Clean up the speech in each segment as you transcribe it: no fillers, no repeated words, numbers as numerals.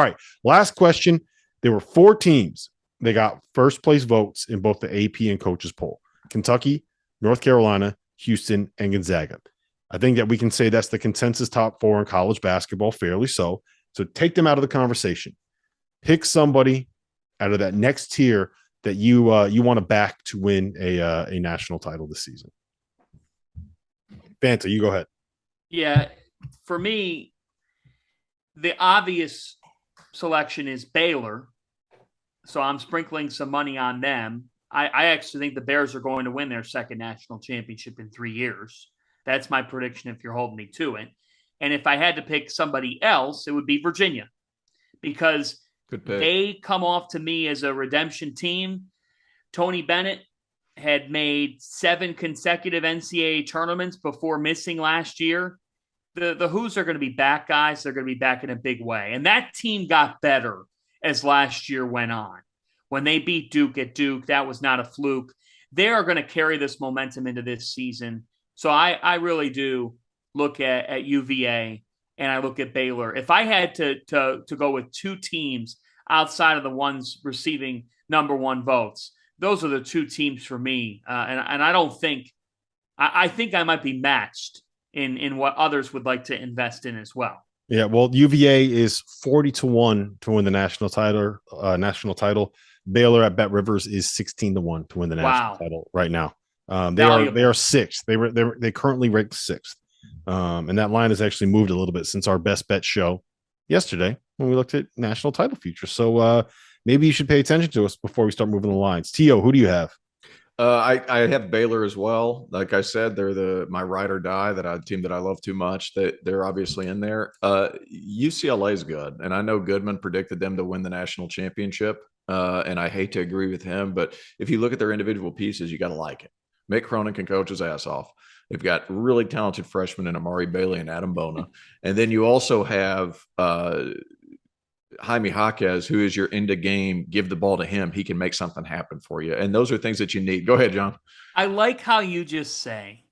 All right. Last question. There were 4 teams. They got first place votes in both the AP and coaches poll: Kentucky, North Carolina, Houston, and Gonzaga. I think that we can say that's the consensus top 4 in college basketball, fairly so. So take them out of the conversation. Pick somebody out of that next tier that you want to back to win a national title this season. Fanta, you go ahead. Yeah, for me, the obvious selection is Baylor. So I'm sprinkling some money on them. I actually think the Bears are going to win their second national championship in 3 years. That's my prediction if you're holding me to it. And if I had to pick somebody else, it would be Virginia, because they come off to me as a redemption team. Tony Bennett had made 7 consecutive NCAA tournaments before missing last year. The Hoos are going to be back, guys. They're going to be back in a big way. And that team got better as last year went on. When they beat Duke at Duke, that was not a fluke. They are going to carry this momentum into this season. So I really do look at UVA and I look at Baylor. If I had to go with 2 teams outside of the ones receiving number 1 votes, those are the 2 teams for me. And I don't think – I think I might be matched in what others would like to invest in as well. Yeah, well, UVA is 40-1 to win the national title. Baylor at Bet Rivers is 16-1 to win the national title right now. They are 6th. They currently ranked 6th. And that line has actually moved a little bit since our best bet show yesterday when we looked at national title futures. So maybe you should pay attention to us before we start moving the lines. Tio, who do you have? I have Baylor as well. Like I said, they're my ride or die team that I love too much. They're obviously in there. UCLA is good, and I know Goodman predicted them to win the national championship. And I hate to agree with him, but if you look at their individual pieces, you got to like it. Mick Cronin can coach his ass off. They've got really talented freshmen in Amari Bailey and Adam Bona, and then you also have Jaime Jaquez, who is your end of game. Give the ball to him. He can make something happen for you. And those are things that you need. Go ahead, John. I like how you just say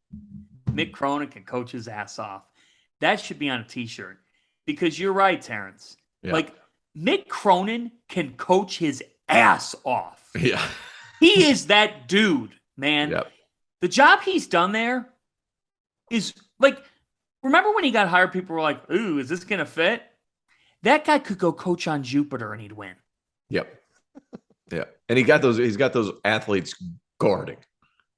Mick Cronin can coach his ass off. That should be on a t-shirt, because you're right, Terrence. Yeah. Like, Mick Cronin can coach his ass off. Yeah. He is that dude, man. Yep. The job he's done there is like, remember when he got hired, people were like, ooh, is this going to fit? That guy could go coach on Jupiter and he'd win. Yep. Yeah. And he's got those athletes guarding,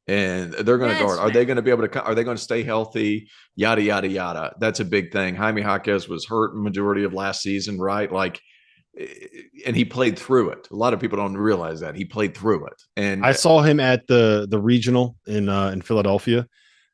and they're going to guard. Are they going to be able to, are they going to stay healthy? Yada, yada, yada. That's a big thing. Jaime Jaquez was hurt majority of last season, right? Like, and he played through it. A lot of people don't realize that he played through it. And I saw him at the regional in Philadelphia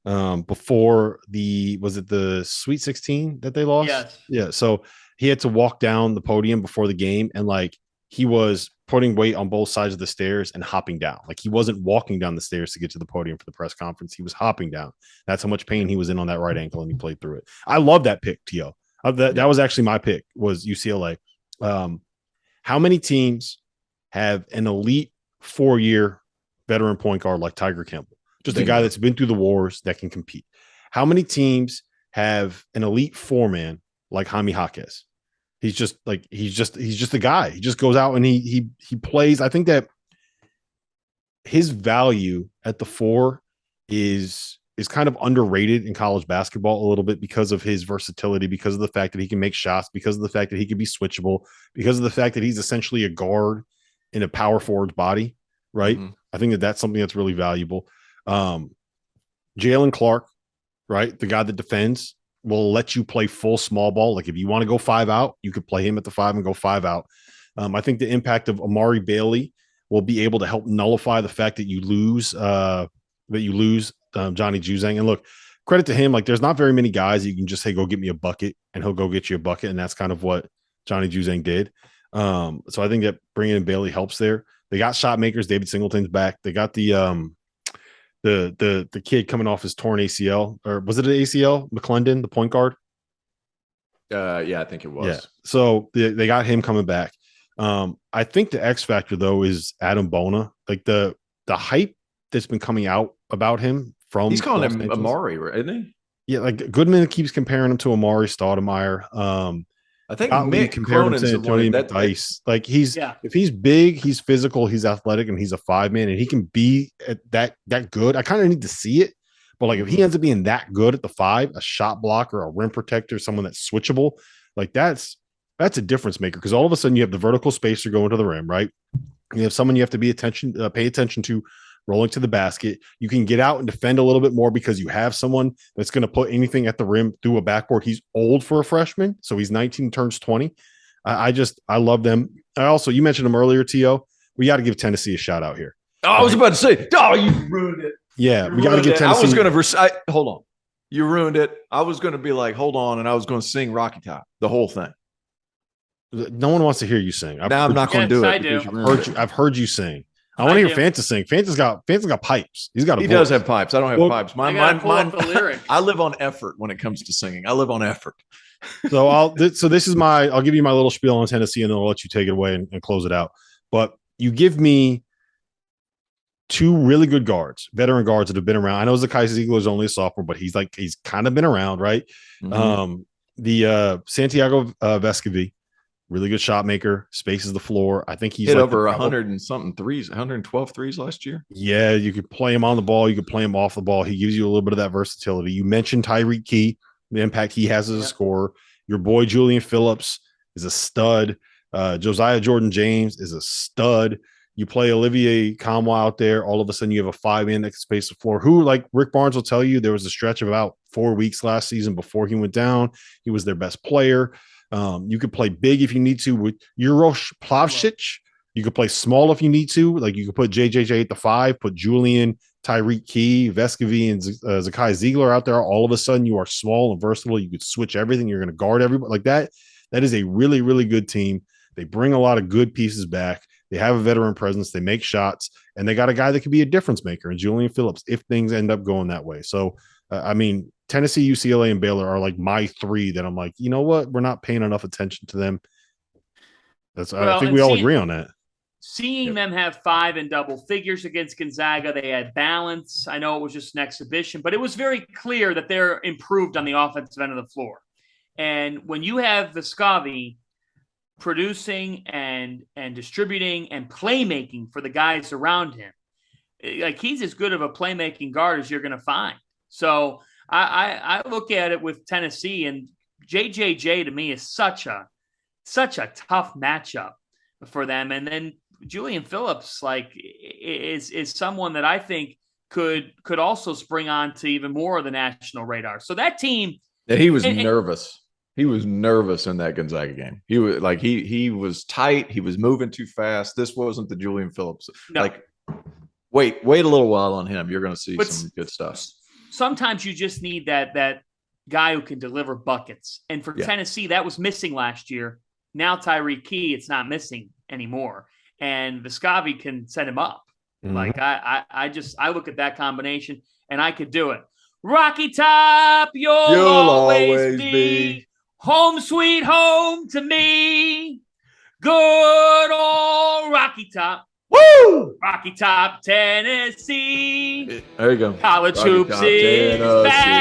before was it the Sweet 16 that they lost? Yes. Yeah. So he had to walk down the podium before the game, and like he was putting weight on both sides of the stairs and hopping down. Like he wasn't walking down the stairs to get to the podium for the press conference. He was hopping down. That's how much pain he was in on that right ankle, and he played through it. I love that pick, Tio. That was actually my pick, was UCLA. How many teams have an elite 4-year veteran point guard like Tiger Campbell? Just a guy that's been through the wars that can compete. How many teams have an elite 4-man like Jaime Jaquez? He's just a guy. He just goes out and he plays. I think that his value at the 4 is kind of underrated in college basketball a little bit, because of his versatility, because of the fact that he can make shots, because of the fact that he can be switchable, because of the fact that he's essentially a guard in a power forward's body, right? Mm-hmm. I think that that's something that's really valuable. Jalen Clark, right? The guy that defends, will let you play full small ball. Like if you want to go 5 out, you could play him at the 5 and go 5 out. I think the impact of Amari Bailey will be able to help nullify the fact that you lose Johnny Juzang. And look, credit to him. Like there's not very many guys you can just say, go get me a bucket, and he'll go get you a bucket. And that's kind of what Johnny Juzang did. So I think that bringing in Bailey helps there. They got shot makers. David Singleton's back. They got the kid coming off his torn ACL, or was it an ACL? McClendon, the point guard. Yeah, I think it was. Yeah. So they got him coming back. I think the X factor though is Adam Bona. Like the hype that's been coming out about him from he's calling him Amari, right? Isn't he? Yeah, like Goodman keeps comparing him to Amari Stoudemire. I think Scott Lee Mick compared him Cronin's to the one Antonio that McDyess. Like Yeah. if he's big, he's physical, he's athletic, and he's a 5-man, and he can be at that good. I kind of need to see it, but like if he ends up being that good at the 5, a shot blocker, a rim protector, someone that's switchable, like that's a difference maker because all of a sudden you have the vertical spacer going to the rim, right? You have someone you have to pay attention to rolling to the basket. You can get out and defend a little bit more because you have someone that's going to put anything at the rim through a backboard. He's old for a freshman, so he's 19, turns 20. I love them. You mentioned them earlier, T.O. We got to give Tennessee a shout out here. Oh, I was about to say, you ruined it. Yeah, we got to give Tennessee. I was going to recite. Hold on. You ruined it. I was going to be like, hold on, and I was going to sing Rocky Top, the whole thing. No one wants to hear you sing. I'm not going to do it. I've heard you sing. I want to hear Fanta sing. Fanta's got pipes. He does have pipes. I don't have pipes. Mine. The lyric. I live on effort when it comes to singing. I live on effort. So I'll give you my little spiel on Tennessee, and then I'll let you take it away and close it out. But you give me 2 really good guards, veteran guards that have been around. I know Zakai Ziegler is only a sophomore, but he's kind of been around, right? Mm-hmm. The Santiago Vescovi, really good shot maker, spaces the floor. I think he's hit over 100 and something threes, 112 threes last year. Yeah, you could play him on the ball, you could play him off the ball. He gives you a little bit of that versatility. You mentioned Tyreek Key, the impact he has as a scorer. Your boy Julian Phillips is a stud. Josiah Jordan James is a stud. You play Olivier Kamwa out there. All of a sudden, you have a 5-man that can space the floor. Who, like Rick Barnes will tell you, there was a stretch of about 4 weeks last season before he went down. He was their best player. You could play big if you need to with Uroš Plavšić. You could play small if you need to. Like you could put JJJ at the 5, put Julian, Tyreek Key, Vescovi, and Zakai Ziegler out there. All of a sudden, you are small and versatile. You could switch everything. You're going to guard everybody like that. That is a really, really good team. They bring a lot of good pieces back. They have a veteran presence. They make shots, and they got a guy that could be a difference maker in Julian Phillips if things end up going that way. So, Tennessee, UCLA, and Baylor are like my 3 that I'm like, you know what? We're not paying enough attention to them. I think we all agree on that. Seeing them have 5 in double figures against Gonzaga, they had balance. I know it was just an exhibition, but it was very clear that they're improved on the offensive end of the floor. And when you have Vescovi producing and distributing and playmaking for the guys around him, like he's as good of a playmaking guard as you're going to find. So I look at it with Tennessee, and JJJ to me is such a tough matchup for them. And then Julian Phillips, like, is someone that I think could also spring on to even more of the national radar. So that team, he was nervous. He was nervous in that Gonzaga game. He was like he was tight. He was moving too fast. This wasn't the Julian Phillips. No. Like, wait a little while on him. You're going to see some good stuff. Sometimes you just need that guy who can deliver buckets. And for Tennessee, that was missing last year. Now Tyreek Key, it's not missing anymore. And Vescovi can set him up. Mm-hmm. Like I look at that combination and I could do it. Rocky Top, you'll always be home sweet home to me. Good old Rocky Top. Woo! Rocky Top, Tennessee. There you go. College Rocky hoops Top, is back.